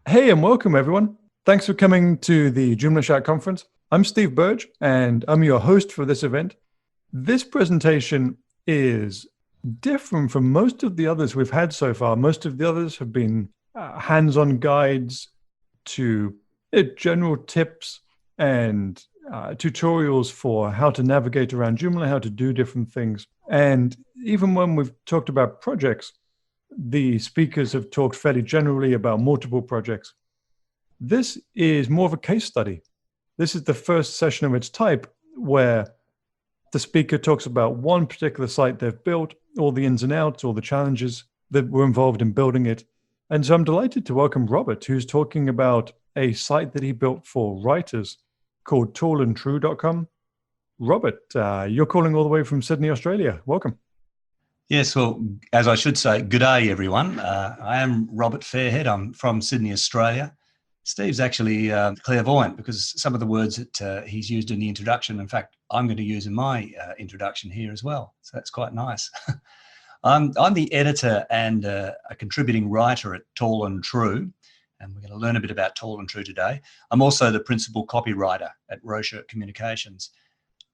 Hey, and welcome everyone. Thanks for coming to the Joomla Chat conference. I'm Steve Burge, and I'm your host for this event. This presentation is different from most of the others we've had so far. Most of the others have been hands-on guides to general tips and tutorials for how to navigate around Joomla, how to do different things. And even when we've talked about projects, the speakers have talked fairly generally about multiple projects. This is more of a case study. This is the first session of its type where the speaker talks about one particular site they've built, all the ins and outs, all the challenges that were involved in building it. And so I'm delighted to welcome Robert, who's talking about a site that he built for writers called toolandtrue.com. Robert, you're calling all the way from Sydney, Australia. Welcome. Yes, well, as I should say, good day, everyone. I am Robert Fairhead. I'm from Sydney, Australia. Steve's actually clairvoyant because some of the words that he's used in the introduction, in fact, I'm going to use in my introduction here as well. So that's quite nice. I'm the editor and a contributing writer at Tall and True, and we're going to learn a bit about Tall and True today. I'm also the principal copywriter at Rocher Communications.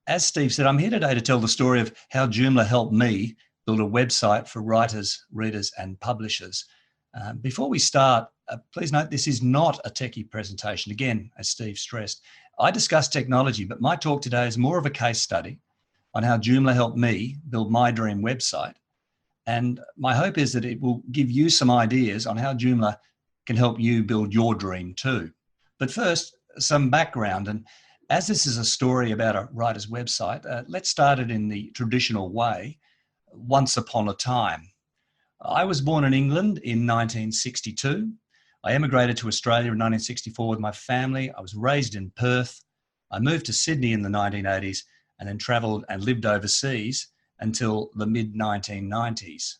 As Steve said, I'm here today to tell the story of how Joomla helped me build a website for writers, readers, and publishers. Before we start, please note this is not a techie presentation. Again, as Steve stressed, I discuss technology, but my talk today is more of a case study on how Joomla helped me build my dream website. And my hope is that it will give you some ideas on how Joomla can help you build your dream too. But first, some background. And as this is a story about a writer's website, let's start it in the traditional way. Once upon a time. I was born in England in 1962. I emigrated to Australia in 1964 with my family. I was raised in Perth. I moved to Sydney in the 1980s and then travelled and lived overseas until the mid-1990s.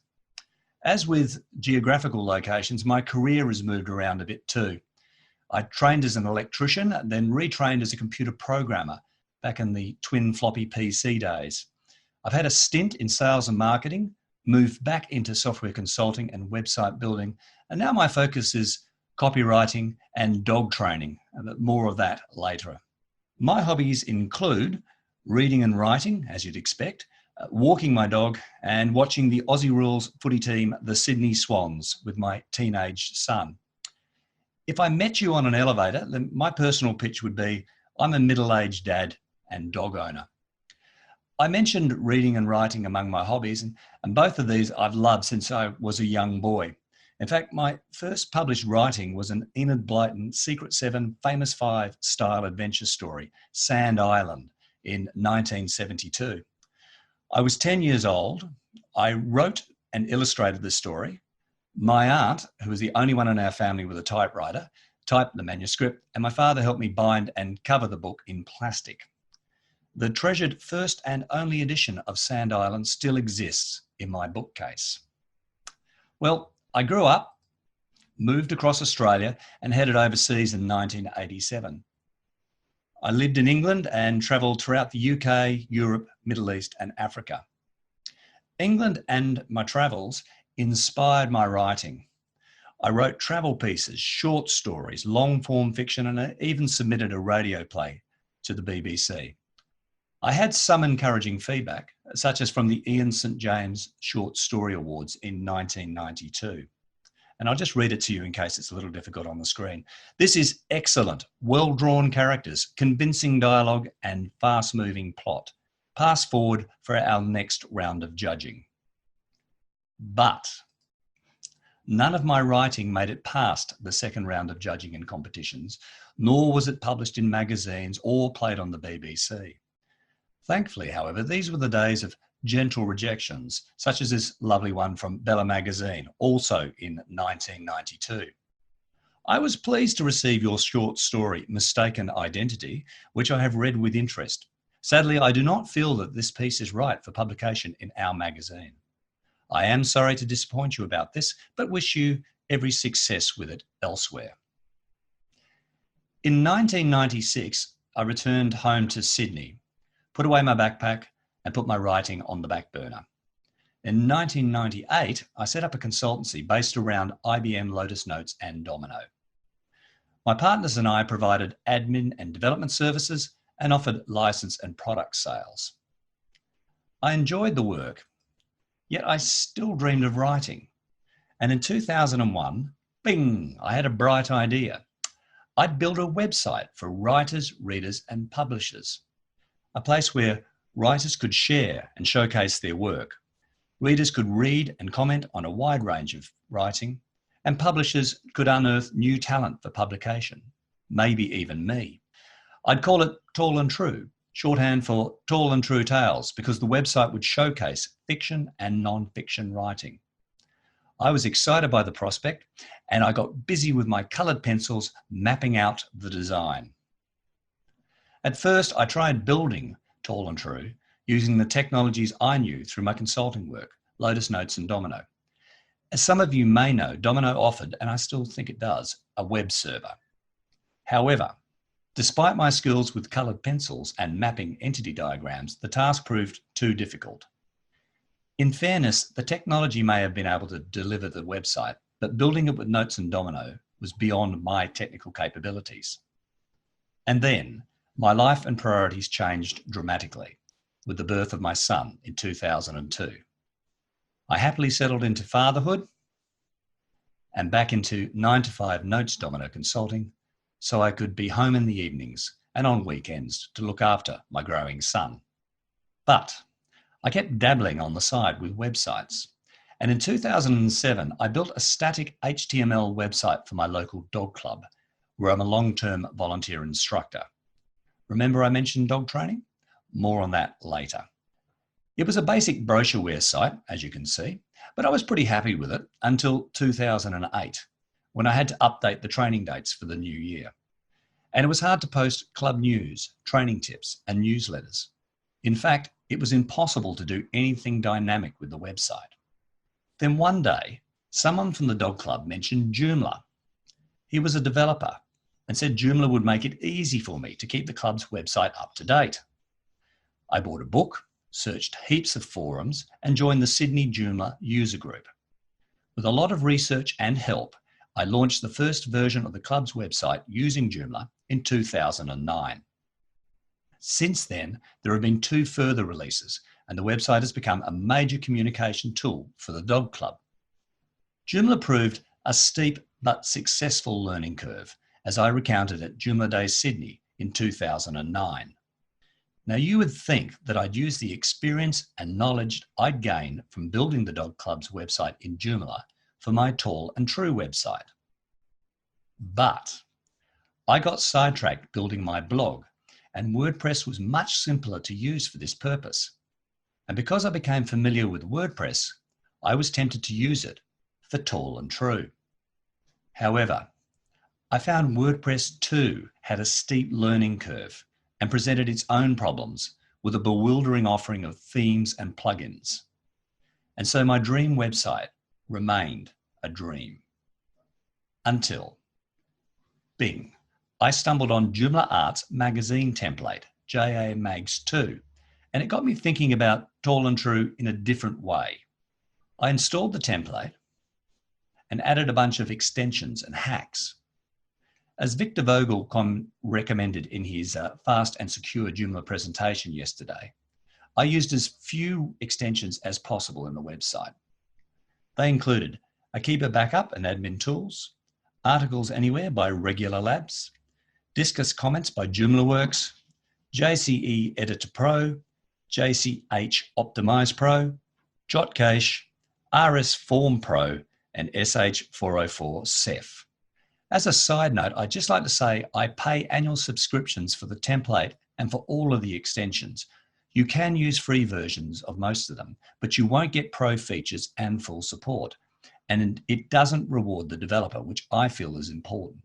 As with geographical locations, my career has moved around a bit too. I trained as an electrician, then retrained as a computer programmer back in the twin floppy PC days. I've had a stint in sales and marketing, moved back into software consulting and website building, and now my focus is copywriting and dog training, but more of that later. My hobbies include reading and writing, as you'd expect, walking my dog, and watching the Aussie Rules footy team, the Sydney Swans, with my teenage son. If I met you on an elevator, then my personal pitch would be, I'm a middle-aged dad and dog owner. I mentioned reading and writing among my hobbies, and both of these I've loved since I was a young boy. In fact, my first published writing was an Enid Blyton Secret 7 Famous 5 style adventure story, Sand Island, in 1972. I was 10 years old. I wrote and illustrated the story. My aunt, who was the only one in our family with a typewriter, typed the manuscript, and my father helped me bind and cover the book in plastic. The treasured first and only edition of Sand Island still exists in my bookcase. Well, I grew up, moved across Australia and headed overseas in 1987. I lived in England and travelled throughout the UK, Europe, Middle East and Africa. England and my travels inspired my writing. I wrote travel pieces, short stories, long-form fiction, and I even submitted a radio play to the BBC. I had some encouraging feedback, such as from the Ian St. James Short Story Awards in 1992. And I'll just read it to you in case it's a little difficult on the screen. This is excellent, well-drawn characters, convincing dialogue and fast-moving plot. Pass forward for our next round of judging. But none of my writing made it past the second round of judging in competitions, nor was it published in magazines or played on the BBC. Thankfully, however, these were the days of gentle rejections, such as this lovely one from Bella magazine, also in 1992. I was pleased to receive your short story, Mistaken Identity, which I have read with interest. Sadly, I do not feel that this piece is right for publication in our magazine. I am sorry to disappoint you about this, but wish you every success with it elsewhere. In 1996, I returned home to Sydney, put away my backpack and put my writing on the back burner. In 1998, I set up a consultancy based around IBM, Lotus Notes and Domino. My partners and I provided admin and development services and offered license and product sales. I enjoyed the work, yet I still dreamed of writing. And in 2001, bing, I had a bright idea. I'd build a website for writers, readers, and publishers, a place where writers could share and showcase their work. Readers could read and comment on a wide range of writing, and publishers could unearth new talent for publication, maybe even me. I'd call it Tall and True, shorthand for Tall and True Tales, because the website would showcase fiction and non-fiction writing. I was excited by the prospect, and I got busy with my coloured pencils mapping out the design. At first, I tried building Tall and True using the technologies I knew through my consulting work, Lotus Notes and Domino. As some of you may know, Domino offered, and I still think it does, a web server. However, despite my skills with coloured pencils and mapping entity diagrams, the task proved too difficult. In fairness, the technology may have been able to deliver the website, but building it with Notes and Domino was beyond my technical capabilities. And then, my life and priorities changed dramatically with the birth of my son in 2002. I happily settled into fatherhood and back into 9-to-5 Notes Domino Consulting so I could be home in the evenings and on weekends to look after my growing son. But I kept dabbling on the side with websites. And in 2007, I built a static HTML website for my local dog club, where I'm a long-term volunteer instructor. Remember I mentioned dog training? More on that later. It was a basic brochureware site, as you can see, but I was pretty happy with it until 2008, when I had to update the training dates for the new year. And it was hard to post club news, training tips, and newsletters. In fact, it was impossible to do anything dynamic with the website. Then one day, someone from the dog club mentioned Joomla. He was a developer and said Joomla would make it easy for me to keep the club's website up to date. I bought a book, searched heaps of forums, and joined the Sydney Joomla user group. With a lot of research and help, I launched the first version of the club's website using Joomla in 2009. Since then, there have been 2 further releases, and the website has become a major communication tool for the dog club. Joomla proved a steep but successful learning curve, as I recounted at Joomla Days Sydney in 2009. Now, you would think that I'd use the experience and knowledge I'd gained from building the dog club's website in Joomla for my Tall and True website. But I got sidetracked building my blog, and WordPress was much simpler to use for this purpose. And because I became familiar with WordPress, I was tempted to use it for Tall and True. However, I found WordPress too had a steep learning curve and presented its own problems with a bewildering offering of themes and plugins. And so my dream website remained a dream. Until, bing, I stumbled on Joomla Art's magazine template, JA Mags 2, and it got me thinking about Tall and True in a different way. I installed the template and added a bunch of extensions and hacks. As Victor Vogel recommended in his fast and secure Joomla presentation yesterday, I used as few extensions as possible in the website. They included a Keeper Backup and Admin Tools, Articles Anywhere by Regular Labs, Discuss Comments by JoomlaWorks, JCE Editor Pro, JCH Optimize Pro, Jotcache, RS Form Pro, and SH404 Ceph. As a side note, I'd just like to say I pay annual subscriptions for the template and for all of the extensions. You can use free versions of most of them, but you won't get pro features and full support. And it doesn't reward the developer, which I feel is important.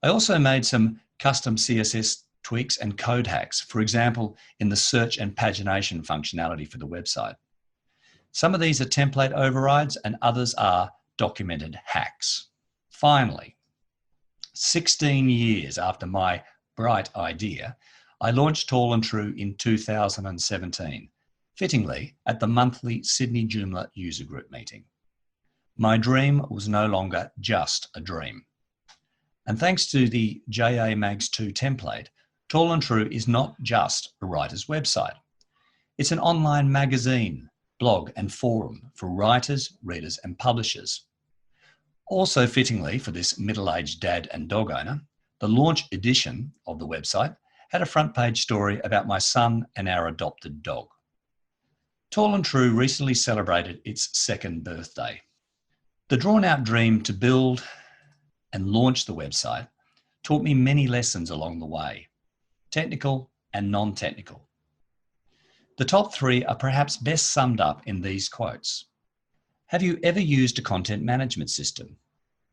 I also made some custom CSS tweaks and code hacks, for example, in the search and pagination functionality for the website. Some of these are template overrides and others are documented hacks. Finally, 16 years after my bright idea, I launched Tall and True in 2017, fittingly at the monthly Sydney Joomla user group meeting. My dream was no longer just a dream. And thanks to the JA Mags 2 template, Tall and True is not just a writer's website. It's an online magazine, blog and forum for writers, readers and publishers. Also fittingly for this middle-aged dad and dog owner, the launch edition of the website had a front page story about my son and our adopted dog. Tall and True recently celebrated its second birthday. The drawn-out dream to build and launch the website taught me many lessons along the way, technical and non-technical. The top 3 are perhaps best summed up in these quotes. Have you ever used a content management system?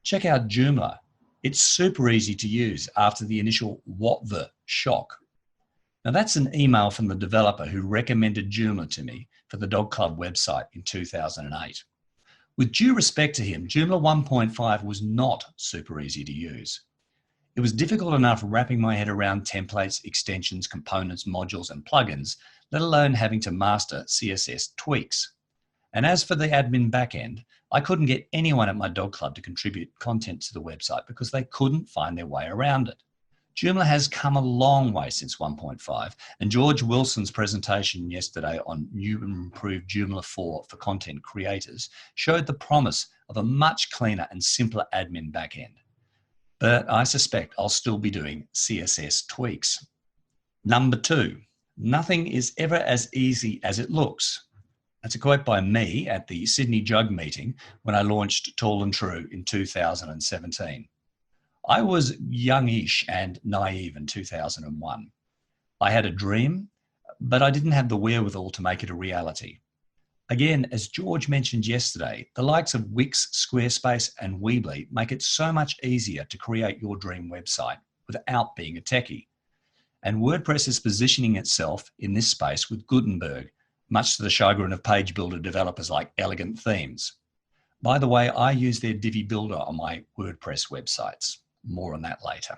Check out Joomla. It's super easy to use after the initial what the shock. Now that's an email from the developer who recommended Joomla to me for the Dog Club website in 2008. With due respect to him, Joomla 1.5 was not super easy to use. It was difficult enough wrapping my head around templates, extensions, components, modules, and plugins, let alone having to master CSS tweaks. And as for the admin backend, I couldn't get anyone at my dog club to contribute content to the website because they couldn't find their way around it. Joomla has come a long way since 1.5, and George Wilson's presentation yesterday on new and improved Joomla 4 for content creators showed the promise of a much cleaner and simpler admin backend. But I suspect I'll still be doing CSS tweaks. Number 2, nothing is ever as easy as it looks. That's a quote by me at the Sydney Jug meeting when I launched Tall and True in 2017. I was youngish and naive in 2001. I had a dream, but I didn't have the wherewithal to make it a reality. Again, as George mentioned yesterday, the likes of Wix, Squarespace and Weebly make it so much easier to create your dream website without being a techie. And WordPress is positioning itself in this space with Gutenberg, much to the chagrin of page builder developers like Elegant Themes. By the way, I use their Divi Builder on my WordPress websites. More on that later.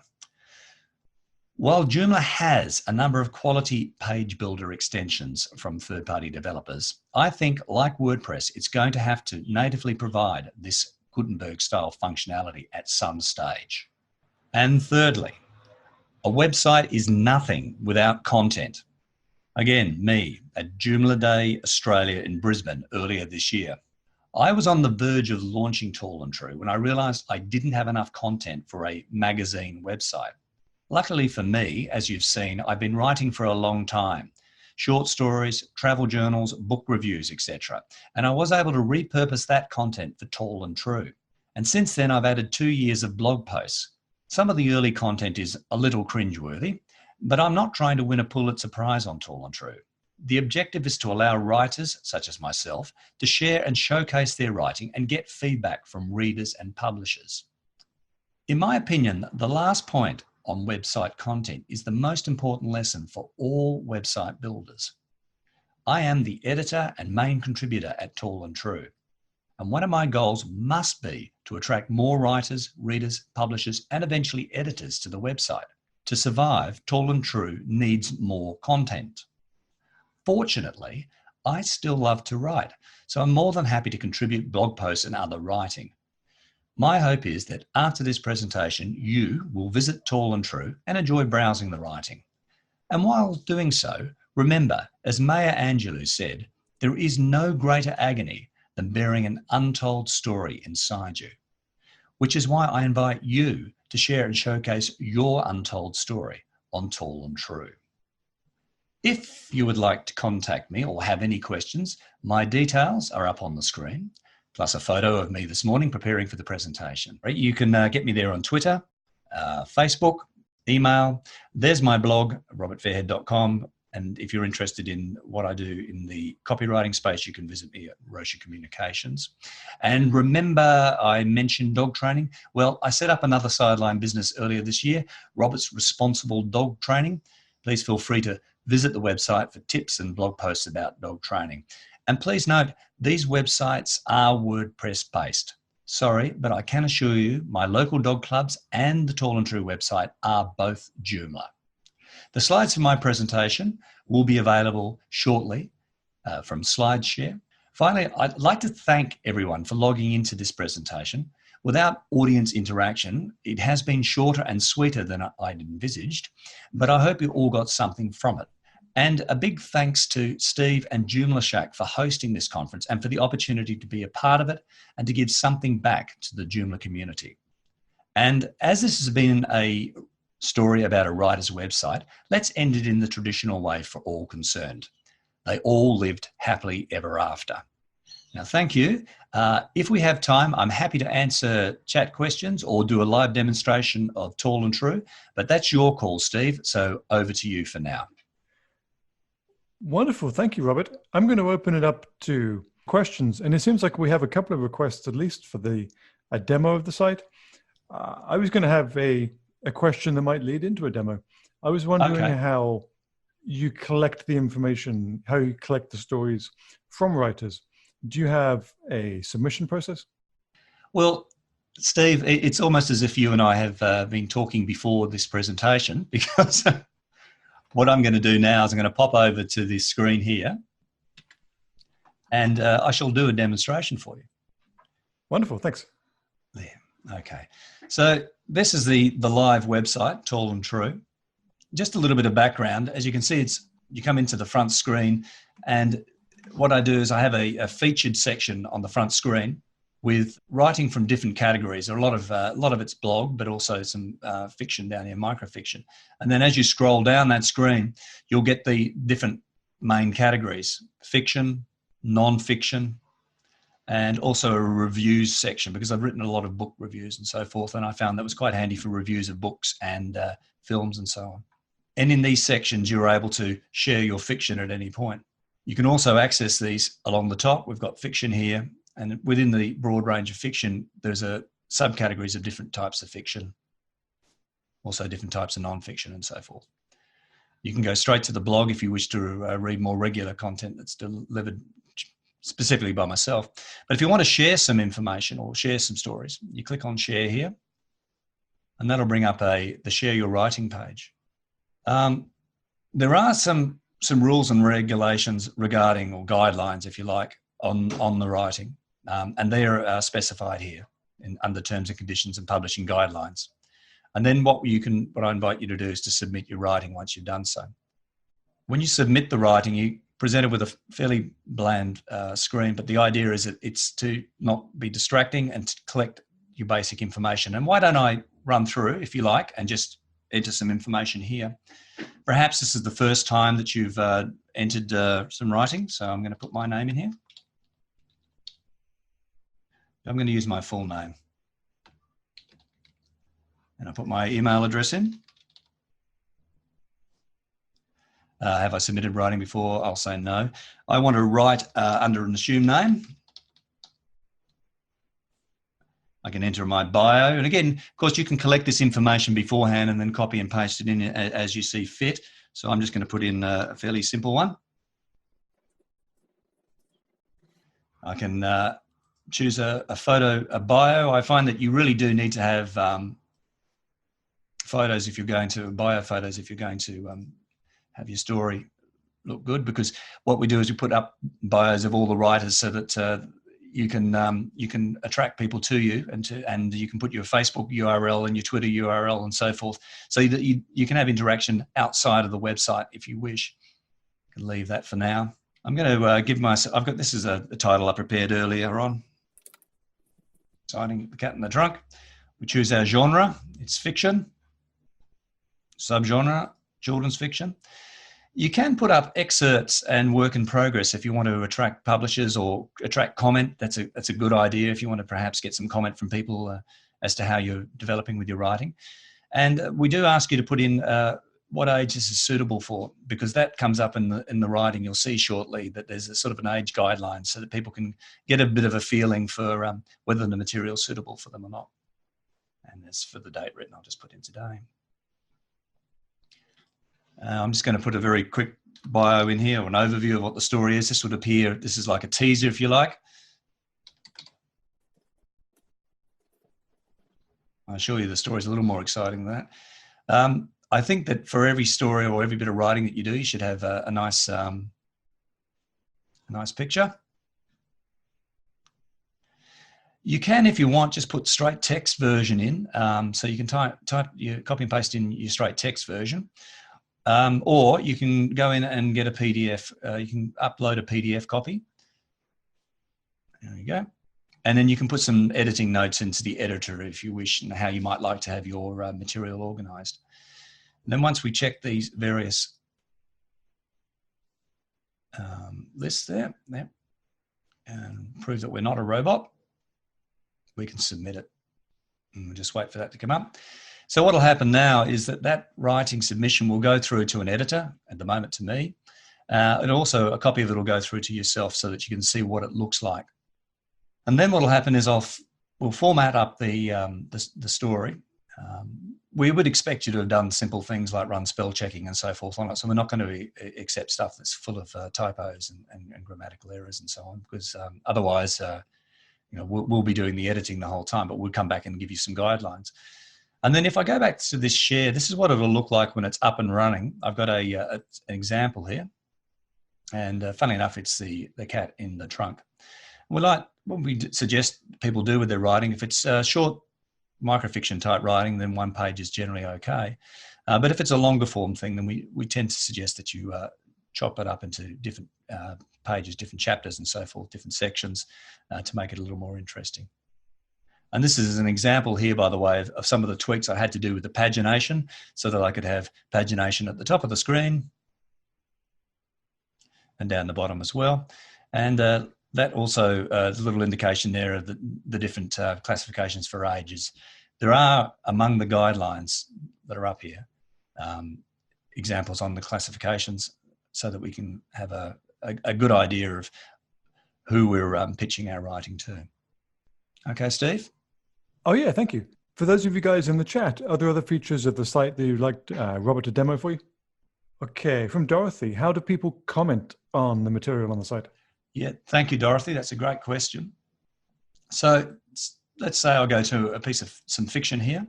While Joomla has a number of quality page builder extensions from third-party developers, I think, like WordPress, it's going to have to natively provide this Gutenberg-style functionality at some stage. And thirdly, a website is nothing without content. Again, me at Joomla Day Australia in Brisbane earlier this year. I was on the verge of launching Tall and True when I realized I didn't have enough content for a magazine website. Luckily for me, as you've seen, I've been writing for a long time. Short stories, travel journals, book reviews, etc. And I was able to repurpose that content for Tall and True. And since then, I've added 2 years of blog posts. Some of the early content is a little cringeworthy, but I'm not trying to win a Pulitzer Prize on Tall and True. The objective is to allow writers, such as myself, to share and showcase their writing and get feedback from readers and publishers. In my opinion, the last point on website content is the most important lesson for all website builders. I am the editor and main contributor at Tall and True, and one of my goals must be to attract more writers, readers, publishers, and eventually editors to the website. To survive, Tall and True needs more content. Fortunately, I still love to write, so I'm more than happy to contribute blog posts and other writing. My hope is that after this presentation, you will visit Tall and True and enjoy browsing the writing. And while doing so, remember, as Maya Angelou said, there is no greater agony than bearing an untold story inside you, which is why I invite you to share and showcase your untold story on Tall and True. If you would like to contact me or have any questions, my details are up on the screen, plus a photo of me this morning preparing for the presentation. You can get me there on Twitter, Facebook, email. There's my blog, robertfairhead.com. And if you're interested in what I do in the copywriting space, you can visit me at Rocher Communications. And remember, I mentioned dog training. Well, I set up another sideline business earlier this year, Robert's Responsible Dog Training. Please feel free to visit the website for tips and blog posts about dog training. And please note, these websites are WordPress based. Sorry, but I can assure you my local dog clubs and the Tall and True website are both Joomla. The slides for my presentation will be available shortly from SlideShare. Finally, I'd like to thank everyone for logging into this presentation. Without audience interaction, it has been shorter and sweeter than I'd envisaged, but I hope you all got something from it. And a big thanks to Steve and Joomla Shack for hosting this conference and for the opportunity to be a part of it and to give something back to the Joomla community. And as this has been a story about a writer's website, let's end it in the traditional way for all concerned. They all lived happily ever after. Now, thank you. If we have time, I'm happy to answer chat questions or do a live demonstration of Tall and True, but that's your call, Steve. So over to you for now. Wonderful. Thank you, Robert. I'm going to open it up to questions. And it seems like we have a couple of requests, at least for a demo of the site. I was going to have a question that might lead into a demo. I was wondering how you collect the information, how you collect the stories from writers. Do you have a submission process? Well, Steve, it's almost as if you and I have been talking before this presentation, because what I'm going to do now is I'm going to pop over to this screen here and I shall do a demonstration for you. Wonderful, thanks. There, okay. So this is the live website, Tall and True. Just a little bit of background. As you can see, you come into the front screen, and what I do is I have a featured section on the front screen with writing from different categories. There are a lot of it's blog, but also some fiction down here, microfiction. And then as you scroll down that screen, you'll get the different main categories: fiction, non-fiction, and also a reviews section, because I've written a lot of book reviews and so forth, and I found that was quite handy for reviews of books and films and so on. And in these sections, you're able to share your fiction at any point. You can also access these along the top. We've got fiction here, and within the broad range of fiction, there's subcategories of different types of fiction, also different types of non-fiction and so forth. You can go straight to the blog if you wish to read more regular content that's delivered specifically by myself. But if you want to share some information or share some stories, you click on share here, and that'll bring up the share your writing page. There are some rules and regulations regarding, or guidelines, if you like, on the writing, and they are specified here under terms and conditions and publishing guidelines. And then what I invite you to do is to submit your writing once you've done so. When you submit the writing, you presented with a fairly bland screen, but the idea is that it's to not be distracting and to collect your basic information. And why don't I run through, if you like, and just enter some information here. Perhaps this is the first time that you've entered some writing, so I'm going to put my name in here. I'm going to use my full name. And I put my email address in. Have I submitted writing before? I'll say no. I want to write under an assumed name. I can enter my bio. And again, of course, you can collect this information beforehand and then copy and paste it in as you see fit. So I'm just going to put in a fairly simple one. I can choose a photo, a bio. I find that you really do need to have photos if you're going to, bio photos if you're going to have your story look good, because what we do is we put up bios of all the writers so that you can attract people to you, and you can put your Facebook URL and your Twitter URL and so forth, so that you can have interaction outside of the website if you wish. I can leave that for now. I'm going to give myself, this is a title I prepared earlier on. Signing the Cat in the Trunk. We choose our genre. It's fiction. Subgenre, children's fiction. You can put up excerpts and work in progress if you want to attract publishers or attract comment. That's a good idea if you want to perhaps get some comment from people as to how you're developing with your writing. And we do ask you to put in what age this is suitable for, because that comes up in the writing. You'll see shortly that there's a sort of an age guideline so that people can get a bit of a feeling for whether the material is suitable for them or not. And as for the date written, I'll just put in today. I'm just going to put a very quick bio in here, or an overview of what the story is. This would appear, this is like a teaser, if you like. I assure you the story is a little more exciting than that. I think that for every story or every bit of writing that you do, you should have a nice picture. You can, if you want, just put straight text version in. So you can type your copy and paste in your straight text version. Or you can go in and get a PDF. You can upload a PDF copy. There you go. And then you can put some editing notes into the editor if you wish, and how you might like to have your material organized. And then once we check these various lists there, and prove that we're not a robot, we can submit it. And we'll just wait for that to come up. So what will happen now is that writing submission will go through to an editor, at the moment to me, and also a copy of it will go through to yourself so that you can see what it looks like. And then what will happen is we'll format up the story. We would expect you to have done simple things like run spell checking and so forth on it. So we're not going to accept stuff that's full of typos and grammatical errors and so on, because otherwise, we'll be doing the editing the whole time, but we'll come back and give you some guidelines. And then if I go back to this share, this is what it'll look like when it's up and running. I've got an example here. And funnily enough, it's the cat in the trunk. What we suggest people do with their writing, if it's short microfiction type writing, then one page is generally okay. But if it's a longer form thing, then we tend to suggest that you chop it up into different pages, different chapters and so forth, different sections to make it a little more interesting. And this is an example here, by the way, of some of the tweaks I had to do with the pagination so that I could have pagination at the top of the screen and down the bottom as well. And that also is a little indication there of the different classifications for ages. There are, among the guidelines that are up here, examples on the classifications so that we can have a good idea of who we're pitching our writing to. Okay, Steve? Oh, yeah, thank you. For those of you guys in the chat, are there other features of the site that you'd like Robert to demo for you? Okay, from Dorothy, how do people comment on the material on the site? Yeah, thank you, Dorothy. That's a great question. So let's say I'll go to a piece of some fiction here.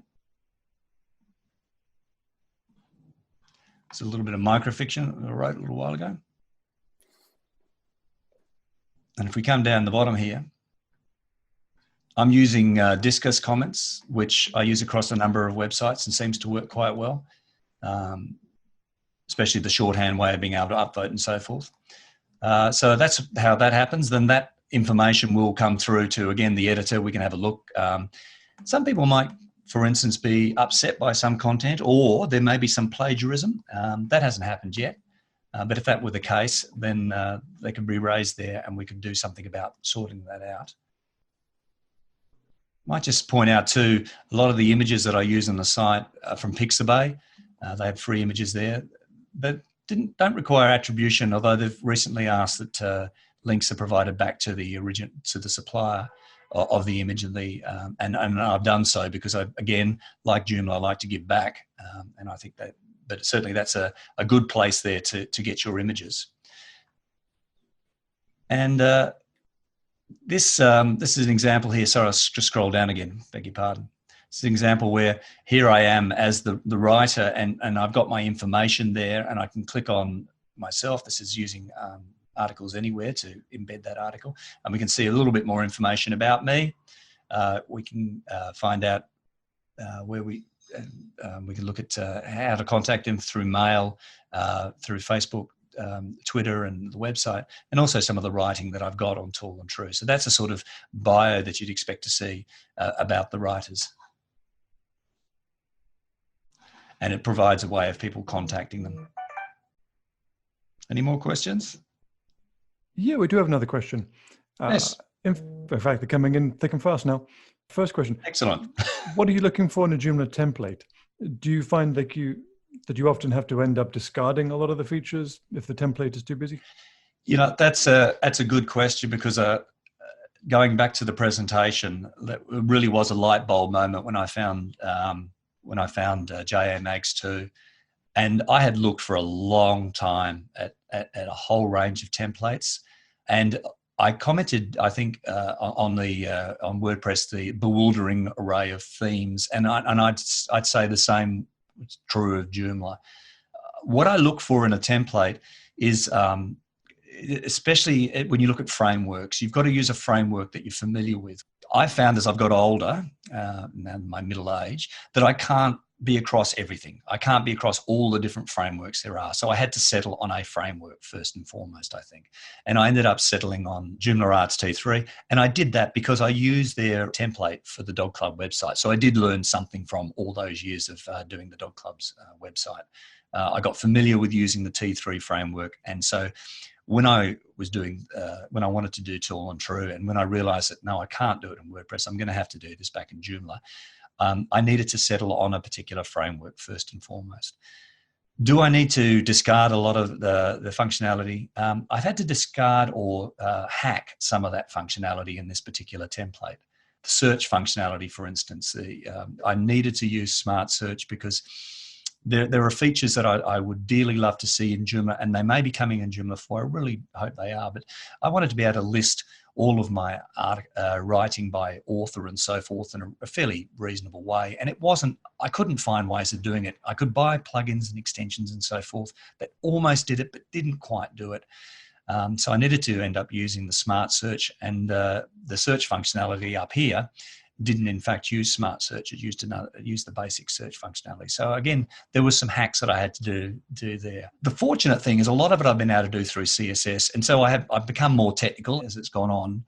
It's a little bit of microfiction I wrote a little while ago. And if we come down the bottom here, I'm using Discus comments, which I use across a number of websites and seems to work quite well, especially the shorthand way of being able to upvote and so forth. So that's how that happens. Then that information will come through to, again, the editor. We can have a look. Some people might, for instance, be upset by some content, or there may be some plagiarism. That hasn't happened yet. But if that were the case, then they can be raised there and we can do something about sorting that out. Might just point out too, a lot of the images that I use on the site are from Pixabay. They have free images there, but don't require attribution, although they've recently asked that links are provided back to the supplier of the image and I've done so because I, again, like Joomla, I like to give back, and I think that, but certainly that's a good place there to get your images. And this is an example here. Sorry, I'll just scroll down again. Beg your pardon. It's an example where here I am as the writer, and I've got my information there, and I can click on myself. This is using Articles Anywhere to embed that article, and we can see a little bit more information about me. We can find out where we can look at how to contact them through mail, through Facebook, Twitter and the website, and also some of the writing that I've got on Tall and True. So that's a sort of bio that you'd expect to see about the writers. And it provides a way of people contacting them. Any more questions? Yeah, we do have another question. Yes. In fact, they're coming in thick and fast now. First question. Excellent. What are you looking for in a Joomla template? Do you find that you often have to end up discarding a lot of the features if the template is too busy? You know, that's a good question, because going back to the presentation, that really was a light bulb moment when I found JA Mags 2, and I had looked for a long time at a whole range of templates, and I commented, I think, on WordPress, the bewildering array of themes, and I'd say the same is true of Joomla. What I look for in a template is, especially when you look at frameworks, you've got to use a framework that you're familiar with. I found as I've got older, now my middle age, that I can't be across everything. I can't be across all the different frameworks there are. So I had to settle on a framework first and foremost, I think. And I ended up settling on Joomla Arts T3. And I did that because I used their template for the Dog Club website. So I did learn something from all those years of doing the Dog Club's website. I got familiar with using the T3 framework. And so when I was doing, when I wanted to do Tall and True, and when I realized that, no, I can't do it in WordPress, I'm going to have to do this back in Joomla, I needed to settle on a particular framework first and foremost. Do I need to discard a lot of the functionality? I've had to discard or hack some of that functionality in this particular template. The search functionality, for instance, I needed to use Smart Search because there are features that I would dearly love to see in Joomla, and they may be coming in Joomla 4. I really hope they are, but I wanted to be able to list all of my writing by author and so forth in a fairly reasonable way. And I couldn't find ways of doing it. I could buy plugins and extensions and so forth that almost did it, but didn't quite do it. So I needed to end up using the Smart Search, and the search functionality up here didn't in fact use Smart Search. It used the basic search functionality. So again, there was some hacks that I had to do there. The fortunate thing is a lot of it I've been able to do through CSS. And so I've become more technical as it's gone on,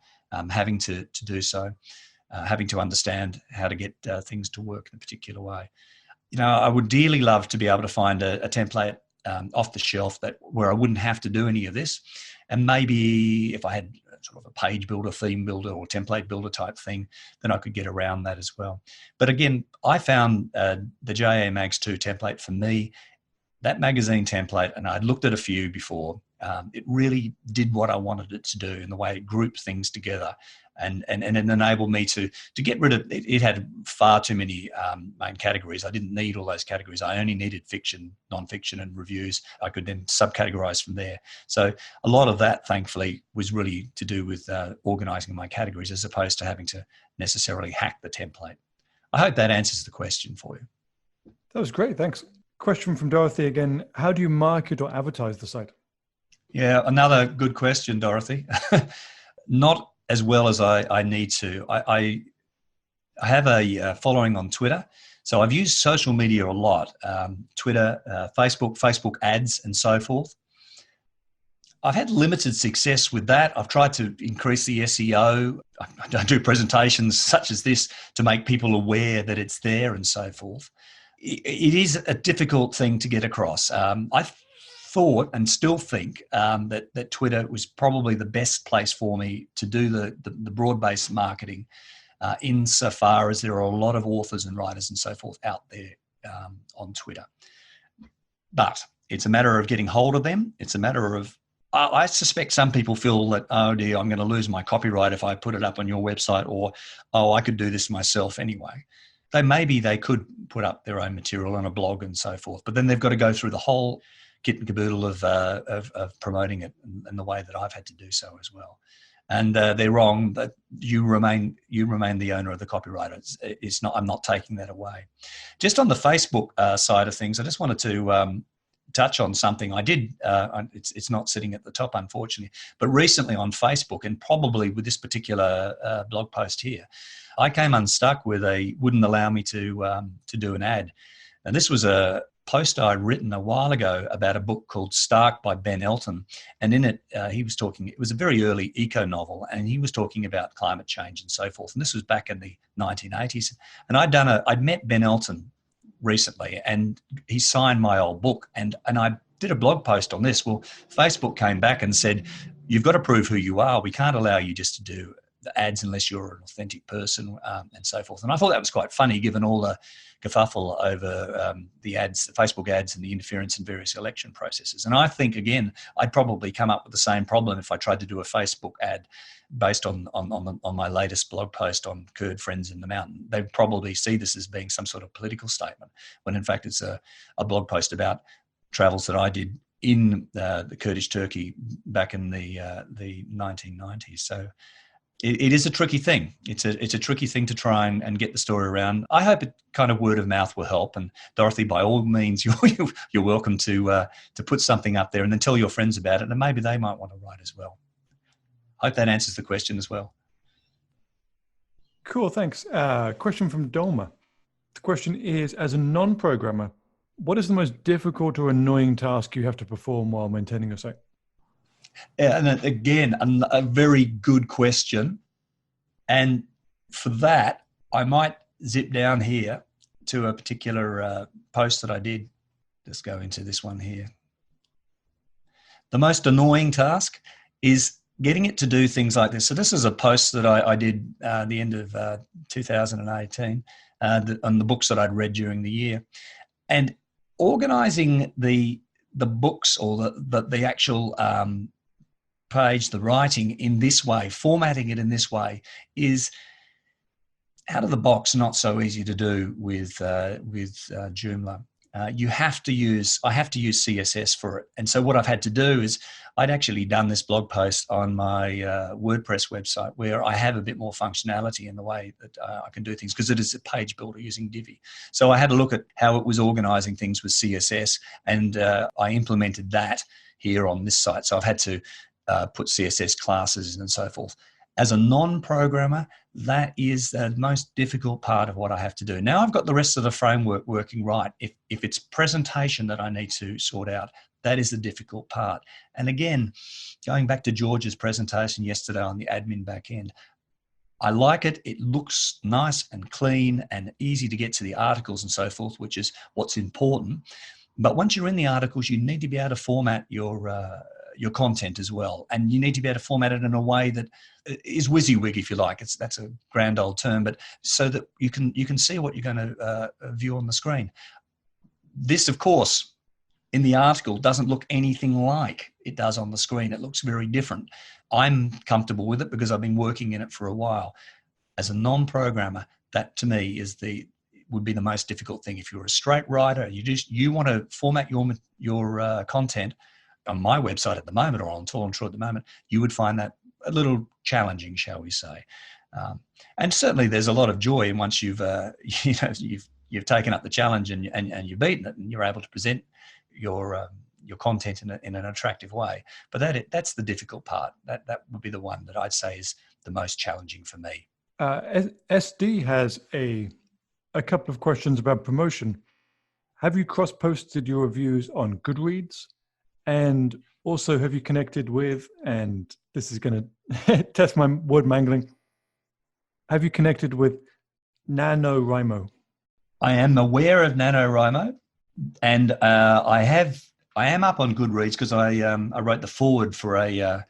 having to do so, having to understand how to get things to work in a particular way. I would dearly love to be able to find a template off the shelf where I wouldn't have to do any of this. And maybe if I had sort of a page builder, theme builder, or template builder type thing, then I could get around that as well. But again, I found the JA Mags 2 template for me, that magazine template, and I'd looked at a few before, it really did what I wanted it to do in the way it grouped things together. And it enabled me to get rid of it. It had far too many main categories. I didn't need all those categories. I only needed fiction, non-fiction, and reviews. I could then subcategorize from there. So a lot of that, thankfully, was really to do with organizing my categories as opposed to having to necessarily hack the template. I hope that answers the question for you. That was great. Thanks. Question from Dorothy again. How do you market or advertise the site? Yeah, another good question, Dorothy. Not as well as I need to. I have a following on Twitter. So I've used social media a lot, Twitter, Facebook ads and so forth. I've had limited success with that. I've tried to increase the SEO. I do presentations such as this to make people aware that it's there and so forth. It is a difficult thing to get across. I thought and still think that Twitter was probably the best place for me to do the broad-based marketing insofar as there are a lot of authors and writers and so forth out there on Twitter. But it's a matter of getting hold of them. It's a matter of, I suspect some people feel that, oh dear, I'm going to lose my copyright if I put it up on your website, or, oh, I could do this myself anyway. Maybe they could put up their own material on a blog and so forth, but then they've got to go through the whole kit and caboodle of promoting it in the way that I've had to do so as well. And they're wrong, but you remain the owner of the copyright. It's not. I'm not taking that away. Just on the Facebook side of things, I just wanted to touch on something I did. It's not sitting at the top, unfortunately, but recently on Facebook, and probably with this particular blog post here, I came unstuck with wouldn't allow me to do an ad. And this was a post I'd written a while ago about a book called Stark by Ben Elton. And in it, he was talking, it was a very early eco novel, and he was talking about climate change and so forth. And this was back in the 1980s. And I'd met Ben Elton recently, and he signed my old book. And I did a blog post on this. Well, Facebook came back and said, you've got to prove who you are. We can't allow you just to do the ads unless you're an authentic person, and so forth. And I thought that was quite funny, given all the kerfuffle over the ads, the Facebook ads, and the interference in various election processes. And I think, again, I'd probably come up with the same problem if I tried to do a Facebook ad based on my latest blog post on Kurd Friends in the Mountain. They'd probably see this as being some sort of political statement, when in fact it's a blog post about travels that I did in the Kurdish Turkey back in the 1990s. So it is a tricky thing. It's a tricky thing to try and get the story around. I hope it kind of word of mouth will help. And Dorothy, by all means, you're welcome to put something up there and then tell your friends about it, and maybe they might want to write as well. Hope that answers the question as well. Cool, thanks. Question from Dolma. The question is, as a non-programmer, what is the most difficult or annoying task you have to perform while maintaining your site? Yeah, and again, a very good question. And for that, I might zip down here to a particular post that I did. Let's go into this one here. The most annoying task is getting it to do things like this. So this is a post that I did at the end of 2018 on the books that I'd read during the year. And organizing the books or the actual page, the writing in this way, formatting it in this way is out of the box not so easy to do with Joomla. I have to use CSS for it. And so what I've had to do is I'd actually done this blog post on my WordPress website where I have a bit more functionality in the way that I can do things because it is a page builder using Divi. So I had a look at how it was organizing things with CSS and I implemented that here on this site. So I've had to put CSS classes and so forth. As a non-programmer, that is the most difficult part of what I have to do. Now I've got the rest of the framework working right. If it's presentation that I need to sort out, that is the difficult part. And again, going back to George's presentation yesterday on the admin back end, I like it. It looks nice and clean and easy to get to the articles and so forth, which is what's important. But once you're in the articles, you need to be able to format your content as well. And you need to be able to format it in a way that is WYSIWYG, if you like. That's a grand old term, but so that you can see what you're going to view on the screen. This, of course, in the article doesn't look anything like it does on the screen. It looks very different. I'm comfortable with it because I've been working in it for a while. As a non-programmer, that to me would be the most difficult thing. If you're a straight writer, you want to format your content on my website at the moment or on Tall and True at the moment, you would find that a little challenging, shall we say. And certainly there's a lot of joy in once you've taken up the challenge and you've beaten it and you're able to present your content in an attractive way. But that's the difficult part. That would be the one that I'd say is the most challenging for me. SD has a couple of questions about promotion. Have you cross-posted your reviews on Goodreads? And also, have you connected with, and this is going to test my word mangling, have you connected with NaNoWriMo? I am aware of NaNoWriMo, and I am up on Goodreads because I wrote the foreword for a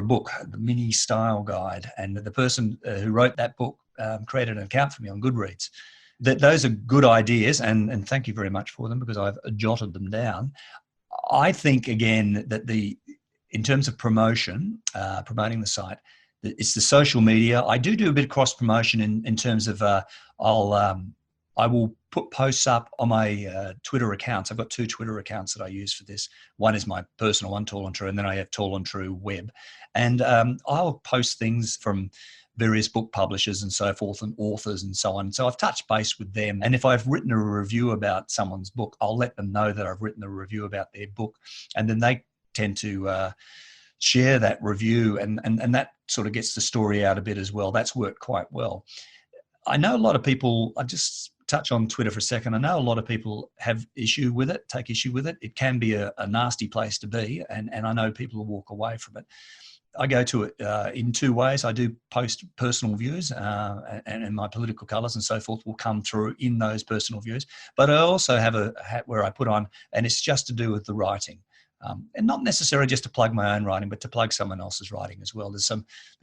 book, the Mini Style Guide, and the person who wrote that book created an account for me on Goodreads. Those are good ideas, and thank you very much for them because I've jotted them down. I think, again, that in terms of promoting the site, it's the social media. I do a bit of cross promotion in terms of I will put posts up on my Twitter accounts. I've got 2 Twitter accounts that I use for this. One is my personal one, Tall and True, and then I have Tall and True Web. And I'll post things from various book publishers and so forth and authors and so on. So I've touched base with them. And if I've written a review about someone's book, I'll let them know that I've written a review about their book. And then they tend to share that review and that sort of gets the story out a bit as well. That's worked quite well. I know a lot of people, I just touch on Twitter for a second. I know a lot of people have take issue with it. It can be a nasty place to be. And I know people will walk away from it. I go to it in 2 ways. I do post personal views and my political colours and so forth will come through in those personal views. But I also have a hat where I put on, and it's just to do with the writing. And not necessarily just to plug my own writing, but to plug someone else's writing as well. There's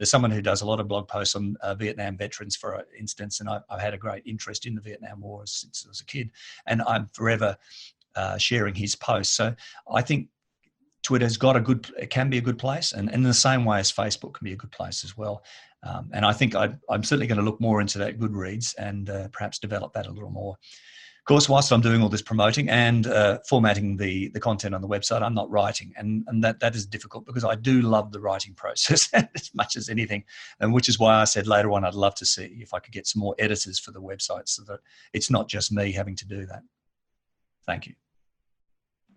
someone who does a lot of blog posts on Vietnam veterans, for instance, and I've had a great interest in the Vietnam War since I was a kid, and I'm forever sharing his posts. So I think Twitter's it can be a good place, and in the same way as Facebook can be a good place as well. And I think I'm certainly going to look more into that Goodreads and perhaps develop that a little more. Of course, whilst I'm doing all this promoting and formatting the content on the website, I'm not writing, and that is difficult because I do love the writing process as much as anything, and which is why I said later on I'd love to see if I could get some more editors for the website so that it's not just me having to do that. Thank you.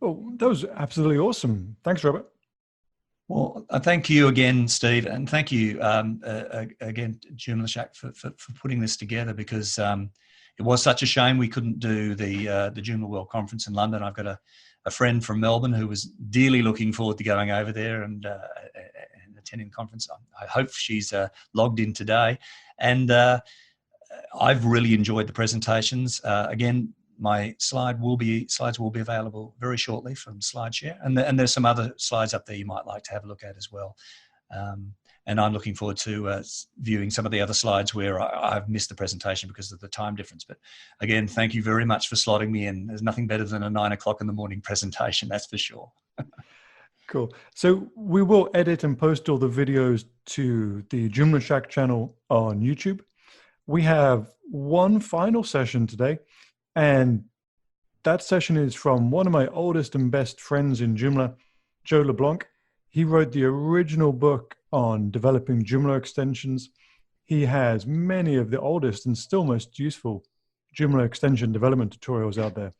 Oh, that was absolutely awesome. Thanks, Robert. Well, thank you again, Steve, and thank you again, Joomla Shack, for putting this together, because it was such a shame we couldn't do the Joomla World Conference in London. I've got a friend from Melbourne who was dearly looking forward to going over there and attending the conference. I hope she's logged in today, and I've really enjoyed the presentations. Again, my slides will be available very shortly from SlideShare, and there's some other slides up there you might like to have a look at as well. And I'm looking forward to viewing some of the other slides where I've missed the presentation because of the time difference. But again, thank you very much for slotting me in. There's nothing better than a 9 o'clock in the morning presentation, that's for sure. Cool. So we will edit and post all the videos to the Joomla Shack channel on YouTube. We have one final session today, and that session is from one of my oldest and best friends in Joomla, Joe LeBlanc. He wrote the original book on developing Joomla extensions. He has many of the oldest and still most useful Joomla extension development tutorials out there.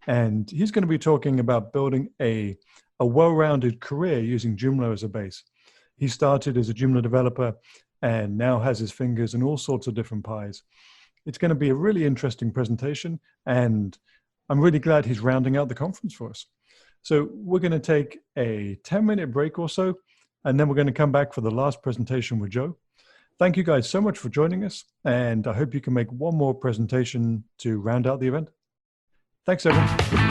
And he's going to be talking about building a well-rounded career using Joomla as a base. He started as a Joomla developer and now has his fingers in all sorts of different pies. It's going to be a really interesting presentation, and I'm really glad he's rounding out the conference for us. So we're going to take a 10-minute break or so, and then we're going to come back for the last presentation with Joe. Thank you guys so much for joining us, and I hope you can make one more presentation to round out the event. Thanks, everyone.